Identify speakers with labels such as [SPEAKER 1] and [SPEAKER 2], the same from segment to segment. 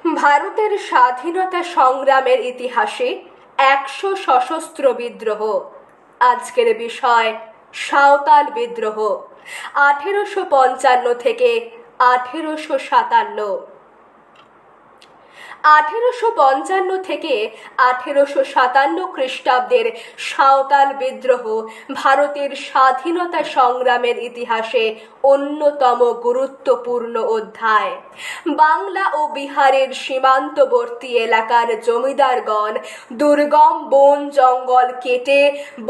[SPEAKER 1] ভারতের স্বাধীনতা সংগ্রামের ইতিহাসে 100 সশস্ত্র বিদ্রোহ। আজকের বিষয় সাঁওতাল বিদ্রোহ, 1855 থেকে 1857। 1855 থেকে 1857 খ্রিস্টাব্দের সাঁওতাল বিদ্রোহ ভারতের স্বাধীনতা সংগ্রামের ইতিহাসে অন্যতম গুরুত্বপূর্ণ অধ্যায়। বাংলা ও বিহারের সীমান্তবর্তী এলাকার জমিদারগণ দুর্গম বন জঙ্গল কেটে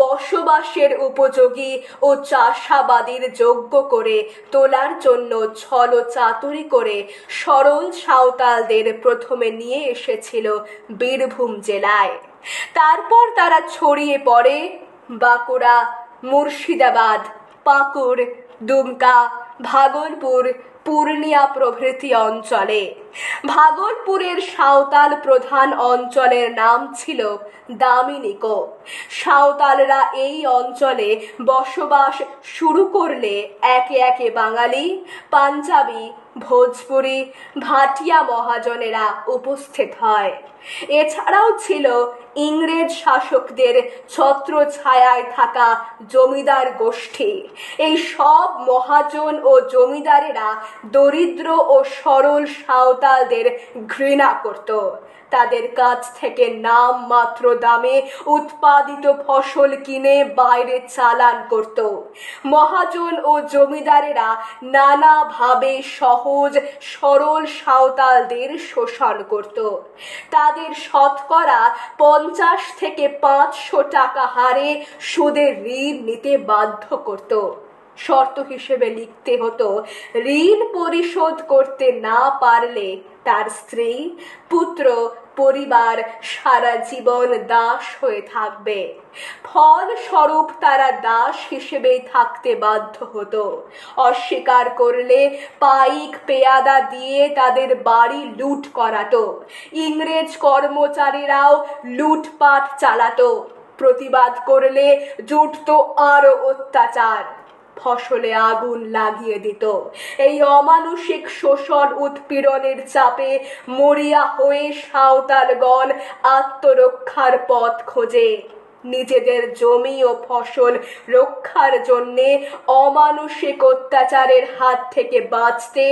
[SPEAKER 1] বসবাসের উপযোগী ও চাষাবাদের যোগ্য করে তোলার জন্য ছল চাতুরি করে সরল সাঁওতালদের প্রথমে নিয়ে এসেছিল বীরভূম জেলায়। তারপর তারা ছড়িয়ে পড়ে বাঁকুড়া, মুর্শিদাবাদ, পাকুড়, দুমকা, ভাগলপুর, পূর্ণিয়া প্রভৃতি অঞ্চলে। ভাগলপুরের সাঁওতাল প্রধান অঞ্চলের নাম ছিল দামিনিকো। সাঁওতালরা এই অঞ্চলে বসবাস শুরু করলে একে একে বাঙালি, পাঞ্জাবি, ভোজপুরি, ভাটিয়া মহাজনেরা উপস্থিত হয়। এছাড়াও ছিল ইংরেজ শাসকদের ছত্র ছায়ায় থাকা জমিদার গোষ্ঠী। এই সব মহাজন ও জমিদারেরা দরিদ্র ও সরল সাঁওতালদের ঘৃণা করত। তাদের কাছ থেকে নামমাত্র দামে উৎপাদিত ফসল কিনে বাইরে চালান করত। মহাজন ও জমিদারেরা নানাভাবে সহজ সরল সাঁওতালদের শোষণ করত। তাদের শতকরা 50 থেকে 500 টাকা হারে সুদে ঋণ নিতে বাধ্য করত। শর্ত হিসেবে লিখতে হতো, ঋণ পরিশোধ করতে না পারলে তার স্ত্রী, পুত্র, পরিবার সারা জীবন দাস হয়ে থাকবে। ফলস্বরূপ তারা দাস হিসেবেই থাকতে বাধ্য হতো। অস্বীকার করলে পাইক পেয়াদা দিয়ে তাদের বাড়ি লুট করাতো। ইংরেজ কর্মচারীরাও লুটপাট চালাতো। প্রতিবাদ করলে জুটতো আরো অত্যাচার, ফসলে আগুন লাগিয়ে দিত। এই অমানুষিক শোষণ উৎপীড়নের চাপে মরিয়া হয়ে সাঁওতালগণ আত্মরক্ষার পথ খোঁজে। নিজেদের জমি ও ফসল রক্ষার জন্যে অমানুষিক অত্যাচারের হাত থেকে বাঁচতে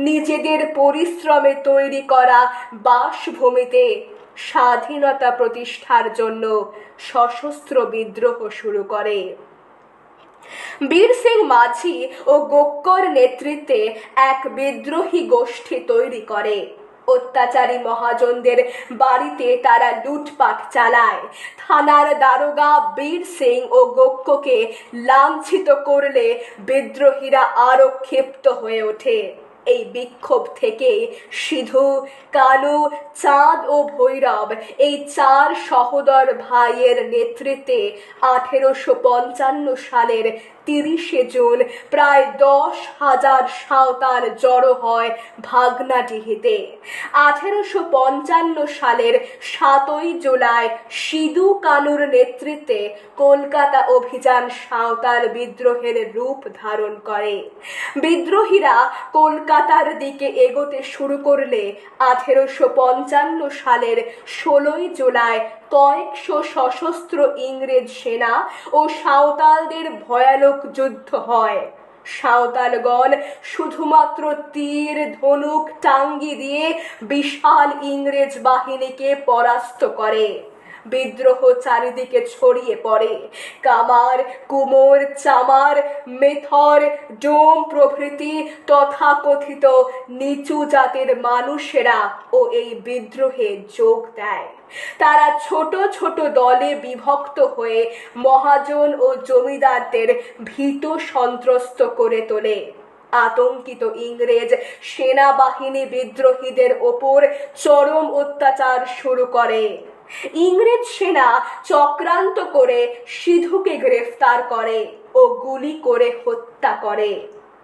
[SPEAKER 1] নিজেদের পরিশ্রমে তৈরি করা বাসভূমিতে স্বাধীনতা প্রতিষ্ঠার জন্য সশস্ত্র বিদ্রোহ শুরু করে। বীর সিং মাঝি ও গোক্কর নেতৃত্বে এক বিদ্রোহী গোষ্ঠী তৈরি করে। অত্যাচারী মহাজনদের বাড়িতে তারা লুটপাট চালায়। থানার দারোগা বীর সিং ও গোক্ককে লাঞ্ছিত করলে বিদ্রোহীরা আরো ক্ষিপ্ত হয়ে ওঠে। এই বিক্ষোভ থেকে সিধু, কানু, চাঁদ ও ভৈরব এই 4 সহোদর ভাইয়ের নেতৃত্বে 1855 সালের 30শে জুন প্রায় 10,000 সাঁওতাল জড়ো হয় ভাগনাডিহিতে। 1855 সালের 7ই জুলাই সিধু কানুর নেতৃত্বে কলকাতা অভিযান সাঁওতাল বিদ্রোহের রূপ ধারণ করে। বিদ্রোহীরা কলকাতার দিকে এগোতে শুরু করলে 1855 সালের 16ই জুলাই কয়েকশো সশস্ত্র ইংরেজ সেনা ও সাঁওতালদের ভয়ানক যুদ্ধ হয়। সাঁওতালগণ শুধুমাত্র তীর, ধনুক, টাঙ্গি দিয়ে বিশাল ইংরেজ বাহিনীকে পরাস্ত করে। বিদ্রোহ চারিদিকে ছড়িয়ে পড়ে। কামার, কুমোর, চামার, মেথর, ডোম প্রভৃতি তথাকথিত নিচু জাতের মানুষেরা ও এই বিদ্রোহে যোগ দেয়। তারা ছোট ছোট দলে বিভক্ত হয়ে মহাজন ও জমিদারদের ভীত সন্ত্রস্ত করে তোলে। আতঙ্কিত ইংরেজ সেনাবাহিনী বিদ্রোহীদের ওপর চরম অত্যাচার শুরু করে। ইংরেজ সেনা চক্রান্ত করে সিধুকে গ্রেফতার করে ও গুলি করে হত্যা করে।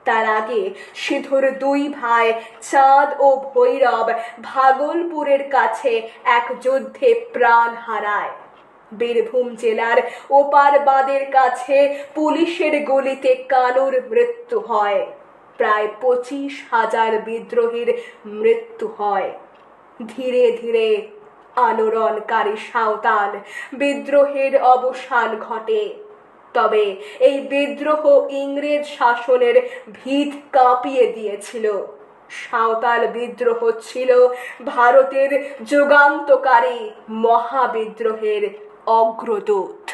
[SPEAKER 1] তার আগে সিধুর 2 ভাই চাঁদ ও ভৈরব ভাগলপুরের কাছে এক যুদ্ধে প্রাণ হারায়। বীরভূম জেলার ওপার বাঁধের কাছে পুলিশের গুলিতে কানুর মৃত্যু হয়। প্রায় 25,000 বিদ্রোহীর মৃত্যু হয়। ধীরে ধীরে আলোড়নকারী সাঁওতাল বিদ্রোহের অবসান ঘটে। তবে এই বিদ্রোহ ইংরেজ শাসনের ভিত কাঁপিয়ে দিয়েছিল। সাঁওতাল বিদ্রোহ ছিল ভারতের যুগান্তকারী মহাবিদ্রোহের অগ্রদূত।